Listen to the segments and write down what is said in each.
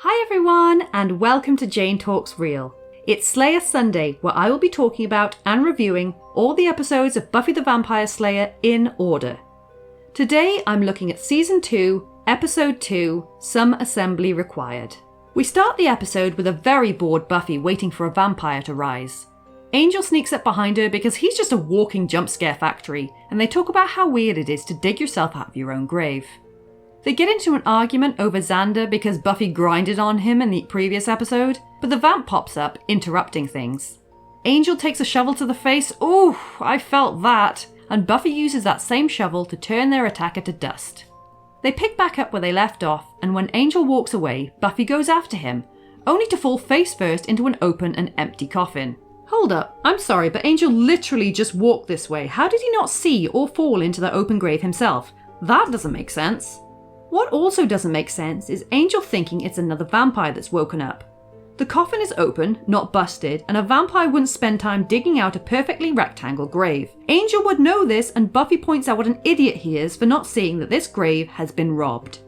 Hi everyone, and welcome to Jane Talks Real. It's Slayer Sunday, where I will be talking about and reviewing all the episodes of Buffy the Vampire Slayer in order. Today I'm looking at Season 2, Episode 2, Some Assembly Required. We start the episode with a very bored Buffy waiting for a vampire to rise. Angel sneaks up behind her because he's just a walking jump scare factory, and they talk about how weird it is to dig yourself out of your own grave. They get into an argument over Xander because Buffy grinded on him in the previous episode, but the vamp pops up, interrupting things. Angel takes a shovel to the face, ooh, I felt that, and Buffy uses that same shovel to turn their attacker to dust. They pick back up where they left off, and when Angel walks away, Buffy goes after him, only to fall face first into an open and empty coffin. Hold up, I'm sorry, but Angel literally just walked this way. How did he not see or fall into the open grave himself? That doesn't make sense. What also doesn't make sense is Angel thinking it's another vampire that's woken up. The coffin is open, not busted, and a vampire wouldn't spend time digging out a perfectly rectangle grave. Angel would know this, and Buffy points out what an idiot he is for not seeing that this grave has been robbed.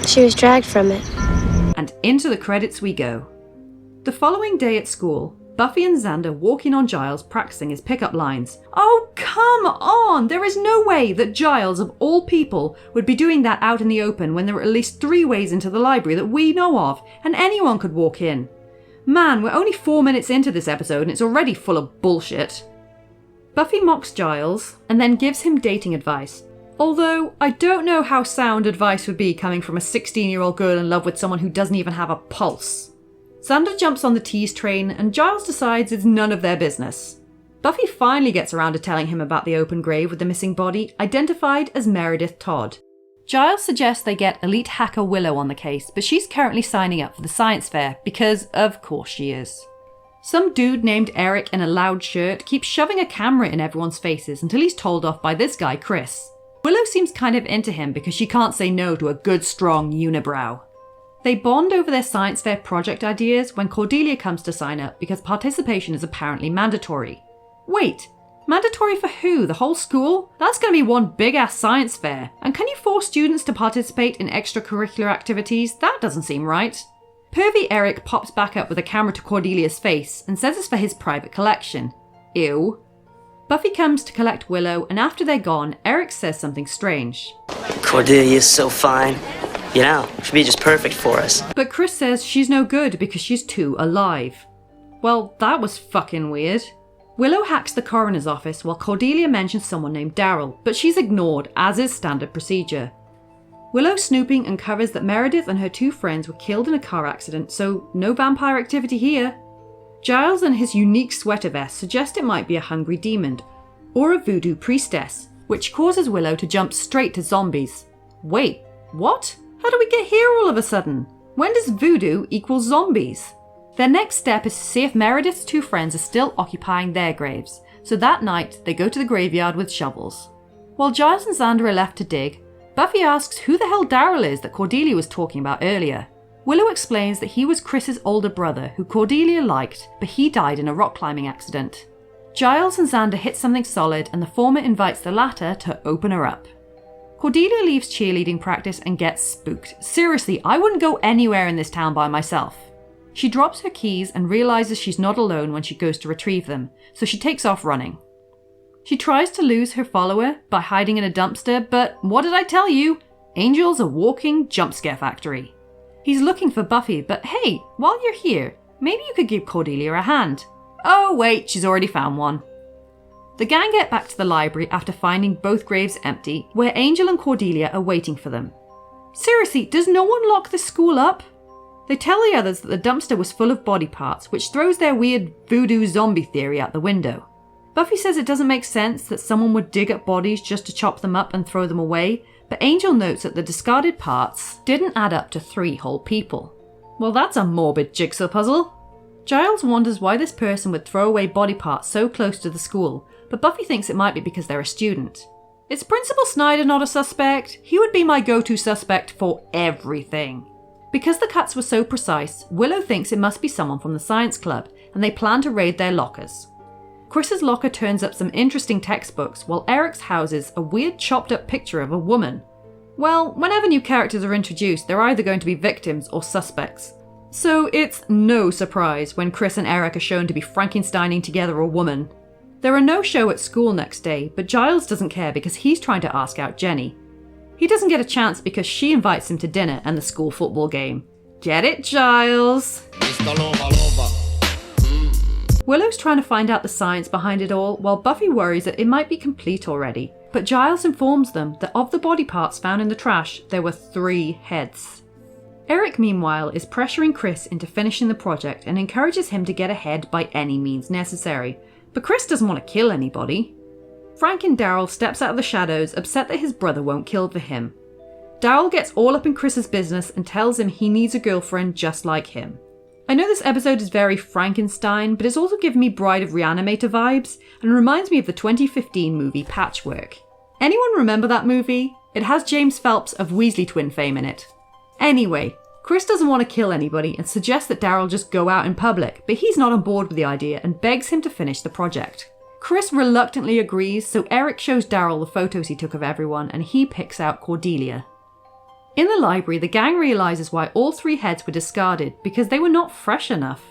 She was dragged from it. And into the credits we go. The following day at school, Buffy and Xander walk in on Giles practicing his pickup lines. Oh, come on! There is no way that Giles, of all people, would be doing that out in the open when there are at least 3 ways into the library that we know of, and anyone could walk in. Man, we're only 4 minutes into this episode and it's already full of bullshit. Buffy mocks Giles and then gives him dating advice. Although, I don't know how sound advice would be coming from a 16-year-old girl in love with someone who doesn't even have a pulse. Xander jumps on the tease train and Giles decides it's none of their business. Buffy finally gets around to telling him about the open grave with the missing body, identified as Meredith Todd. Giles suggests they get elite hacker Willow on the case, but she's currently signing up for the science fair because of course she is. Some dude named Eric in a loud shirt keeps shoving a camera in everyone's faces until he's told off by this guy Chris. Willow seems kind of into him because she can't say no to a good strong unibrow. They bond over their science fair project ideas when Cordelia comes to sign up because participation is apparently mandatory. Wait, mandatory for who? The whole school? That's going to be one big-ass science fair. And can you force students to participate in extracurricular activities? That doesn't seem right. Pervy Eric pops back up with a camera to Cordelia's face and says it's for his private collection. Ew. Buffy comes to collect Willow, and after they're gone, Eric says something strange. Cordelia's so fine. You know, she'd be just perfect for us. But Chris says she's no good because she's too alive. Well, that was fucking weird. Willow hacks the coroner's office while Cordelia mentions someone named Daryl, but she's ignored, as is standard procedure. Willow snooping uncovers that Meredith and her 2 friends were killed in a car accident, so no vampire activity here. Giles and his unique sweater vest suggest it might be a hungry demon, or a voodoo priestess, which causes Willow to jump straight to zombies. Wait, what? How do we get here all of a sudden? When does voodoo equal zombies? Their next step is to see if Meredith's 2 friends are still occupying their graves, so that night they go to the graveyard with shovels. While Giles and Xander are left to dig, Buffy asks who the hell Daryl is that Cordelia was talking about earlier. Willow explains that he was Chris's older brother who Cordelia liked, but he died in a rock climbing accident. Giles and Xander hit something solid and the former invites the latter to open her up. Cordelia leaves cheerleading practice and gets spooked. Seriously, I wouldn't go anywhere in this town by myself. She drops her keys and realizes she's not alone when she goes to retrieve them, so she takes off running. She tries to lose her follower by hiding in a dumpster, but what did I tell you? Angel's a walking jump scare factory. He's looking for Buffy, but hey, while you're here, maybe you could give Cordelia a hand. Oh wait, she's already found one. The gang get back to the library after finding both graves empty, where Angel and Cordelia are waiting for them. Seriously, does no one lock the school up? They tell the others that the dumpster was full of body parts, which throws their weird voodoo zombie theory out the window. Buffy says it doesn't make sense that someone would dig up bodies just to chop them up and throw them away, but Angel notes that the discarded parts didn't add up to 3 whole people. Well, that's a morbid jigsaw puzzle. Giles wonders why this person would throw away body parts so close to the school, but Buffy thinks it might be because they're a student. Is Principal Snyder not a suspect? He would be my go-to suspect for everything. Because the cuts were so precise, Willow thinks it must be someone from the science club, and they plan to raid their lockers. Chris's locker turns up some interesting textbooks, while Eric's houses a weird chopped up picture of a woman. Well, whenever new characters are introduced, they're either going to be victims or suspects. So it's no surprise when Chris and Eric are shown to be Frankensteining together a woman. There are no show at school next day, but Giles doesn't care because he's trying to ask out Jenny. He doesn't get a chance because she invites him to dinner and the school football game. Get it, Giles? Willow's trying to find out the science behind it all, while Buffy worries that it might be complete already. But Giles informs them that of the body parts found in the trash, there were 3 heads. Eric, meanwhile, is pressuring Chris into finishing the project and encourages him to get ahead by any means necessary. But Chris doesn't want to kill anybody. Frank and Daryl steps out of the shadows, upset that his brother won't kill for him. Daryl gets all up in Chris's business and tells him he needs a girlfriend just like him. I know this episode is very Frankenstein, but it's also given me Bride of Reanimator vibes and reminds me of the 2015 movie Patchwork. Anyone remember that movie? It has James Phelps of Weasley twin fame in it. Anyway, Chris doesn't want to kill anybody and suggests that Daryl just go out in public, but he's not on board with the idea and begs him to finish the project. Chris reluctantly agrees, so Eric shows Daryl the photos he took of everyone and he picks out Cordelia. In the library, the gang realises why all 3 heads were discarded, because they were not fresh enough.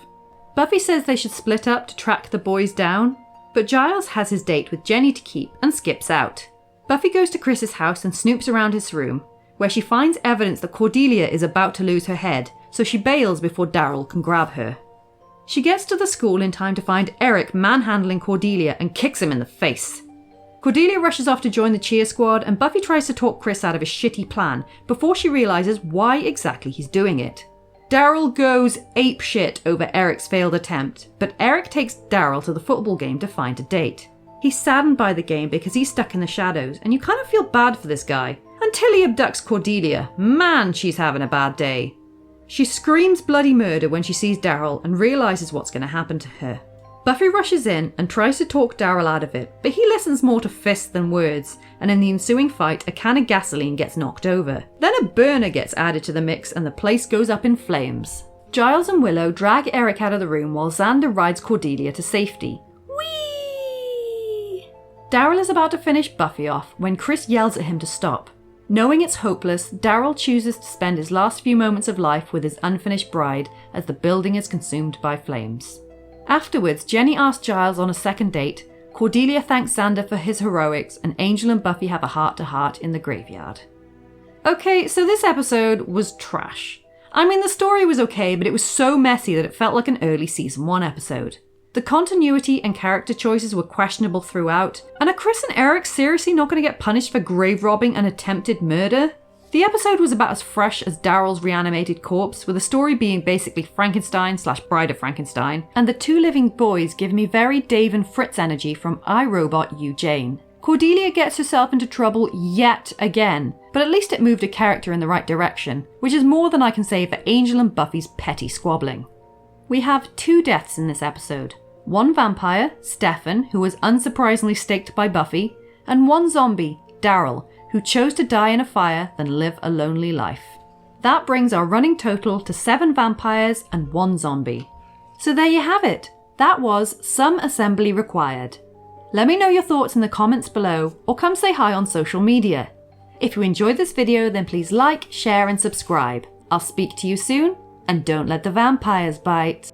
Buffy says they should split up to track the boys down, but Giles has his date with Jenny to keep and skips out. Buffy goes to Chris's house and snoops around his room, where she finds evidence that Cordelia is about to lose her head, so she bails before Daryl can grab her. She gets to the school in time to find Eric manhandling Cordelia and kicks him in the face. Cordelia rushes off to join the cheer squad and Buffy tries to talk Chris out of his shitty plan before she realises why exactly he's doing it. Daryl goes apeshit over Eric's failed attempt, but Eric takes Daryl to the football game to find a date. He's saddened by the game because he's stuck in the shadows and you kind of feel bad for this guy, until he abducts Cordelia. Man, she's having a bad day. She screams bloody murder when she sees Daryl and realises what's going to happen to her. Buffy rushes in and tries to talk Daryl out of it, but he listens more to fists than words, and in the ensuing fight, a can of gasoline gets knocked over. Then a burner gets added to the mix and the place goes up in flames. Giles and Willow drag Eric out of the room while Xander rides Cordelia to safety. Whee! Daryl is about to finish Buffy off when Chris yells at him to stop. Knowing it's hopeless, Daryl chooses to spend his last few moments of life with his unfinished bride as the building is consumed by flames. Afterwards, Jenny asks Giles on a second date, Cordelia thanks Xander for his heroics, and Angel and Buffy have a heart-to-heart in the graveyard. Okay, so this episode was trash. I mean, the story was okay, but it was so messy that it felt like an early season 1 episode. The continuity and character choices were questionable throughout, and are Chris and Eric seriously not going to get punished for grave robbing and attempted murder? The episode was about as fresh as Daryl's reanimated corpse, with the story being basically Frankenstein/Bride of Frankenstein, and the 2 living boys give me very Dave and Fritz energy from I, Robot, You, Jane. Cordelia gets herself into trouble yet again, but at least it moved a character in the right direction, which is more than I can say for Angel and Buffy's petty squabbling. We have 2 deaths in this episode. 1 vampire, Stefan, who was unsurprisingly staked by Buffy, and 1 zombie, Daryl, who chose to die in a fire than live a lonely life. That brings our running total to 7 vampires and 1 zombie. So there you have it. That was Some Assembly Required. Let me know your thoughts in the comments below, or come say hi on social media. If you enjoyed this video, then please like, share and subscribe. I'll speak to you soon, and don't let the vampires bite.